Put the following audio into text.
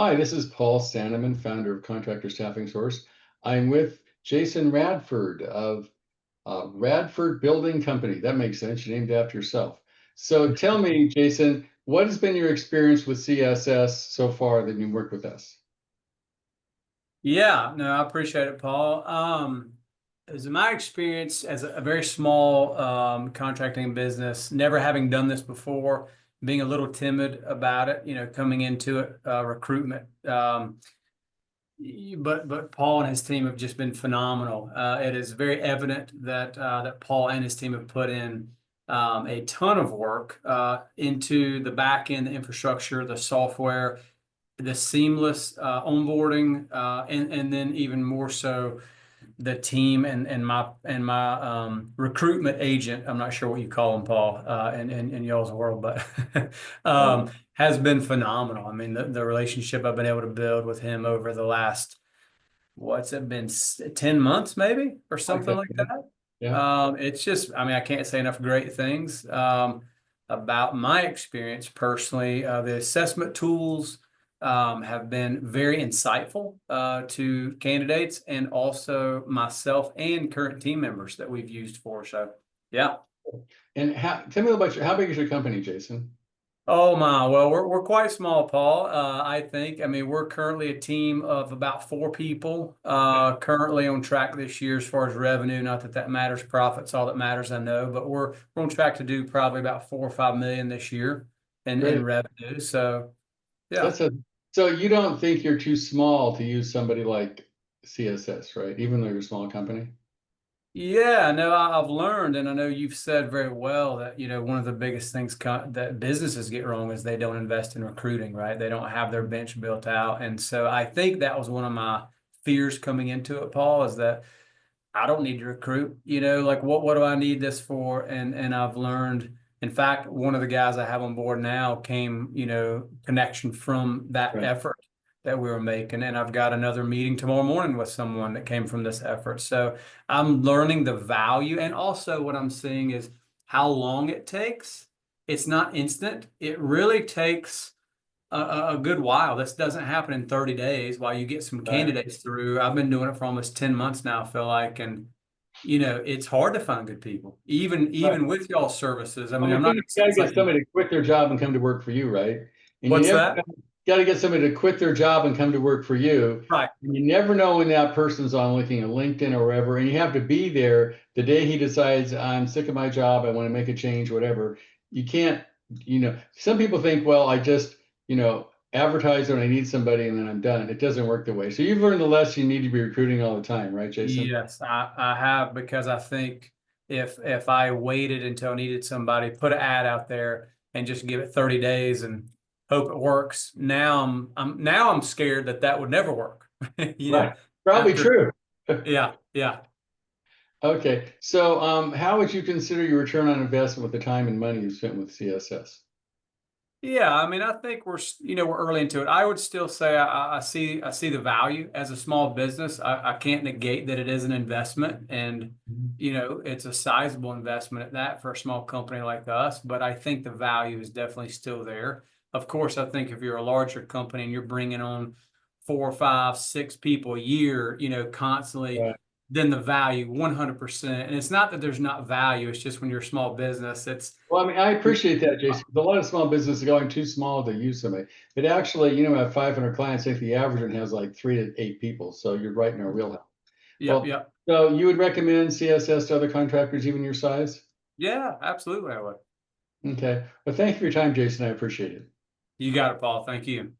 Hi, this is Paul Sanneman, founder of Contractor Staffing Source. I'm with Jason Radford of Radford Building Company. That makes sense. You named it after yourself. So tell me, Jason, what has been your experience with CSS so far that you worked with us? Yeah, no, I appreciate it, Paul. As my experience as a very small contracting business, never having done this before, being a little timid about it, coming into it, recruitment. But Paul and his team have just been phenomenal. It is very evident that Paul and his team have put in a ton of work into the back end, the infrastructure, the software, the seamless onboarding, and then even more so the team and my recruitment agent. I'm not sure what you call him, Paul, in y'all's world, but has been phenomenal. I mean, the relationship I've been able to build with him over the last, what's it been, 10 months maybe, or something like that. Yeah. It's just, I mean, I can't say enough great things about my experience personally. The assessment tools have been very insightful to candidates and also myself and current team members that we've used for. So, yeah. And tell me about how big is your company, Jason? Oh my, well, we're quite small, Paul. I think. I mean, we're currently a team of about 4 people. Currently on track this year as far as revenue. Not that that matters. Profit's all that matters, I know. But we're on track to do probably about 4 or 5 million this year in revenue. So, yeah. So you don't think you're too small to use somebody like CSS, right? Even though you're a small company? Yeah, no, I've learned, and I know you've said very well that, one of the biggest things that businesses get wrong is they don't invest in recruiting, right? They don't have their bench built out. And so I think that was one of my fears coming into it, Paul, is that I don't need to recruit, like what do I need this for? And I've learned, in fact, one of the guys I have on board now came, connection from that effort that we were making. And I've got another meeting tomorrow morning with someone that came from this effort. So I'm learning the value. And also what I'm seeing is how long it takes. It's not instant. It really takes a good while. This doesn't happen in 30 days while you get some candidates through. I've been doing it for almost 10 months now, I feel like. And it's hard to find good people, even with y'all services. I mean, I'm not you gotta get somebody to quit their job and come to work for you, right? And What's that? got to get somebody to quit their job and come to work for you. Right. And you never know when that person's on looking at LinkedIn or wherever, and you have to be there the day he decides, I'm sick of my job, I want to make a change, whatever. You can't, some people think, well, I just, advertise when I need somebody and then I'm done. It doesn't work the way. So you've learned the lesson, you need to be recruiting all the time, right, Jason? Yes, I have, because I think if I waited until I needed somebody, put an ad out there and just give it 30 days and hope it works. Now I'm scared that would never work. Right. Probably true. Yeah, yeah. Okay. So how would you consider your return on investment with the time and money you spent with CSS? Yeah, I mean, I think we're early into it. I would still say I see the value as a small business. I can't negate that it is an investment, and it's a sizable investment at that for a small company like us. But I think the value is definitely still there. Of course, I think if you're a larger company and you're bringing on 4, 5, 6 people a year, constantly, Right. then the value 100%. And it's not that there's not value. It's just when you're a small business, Well, I mean, I appreciate that, Jason. A lot of small businesses are going too small to use somebody. But actually, have 500 clients. I think the average one has like 3 to 8 people. So you're right in our wheelhouse. Yep, Well, yep. so you would recommend CSS to other contractors, even your size? Yeah, absolutely, I would. Okay. Well, thank you for your time, Jason. I appreciate it. You got it, Paul. Thank you.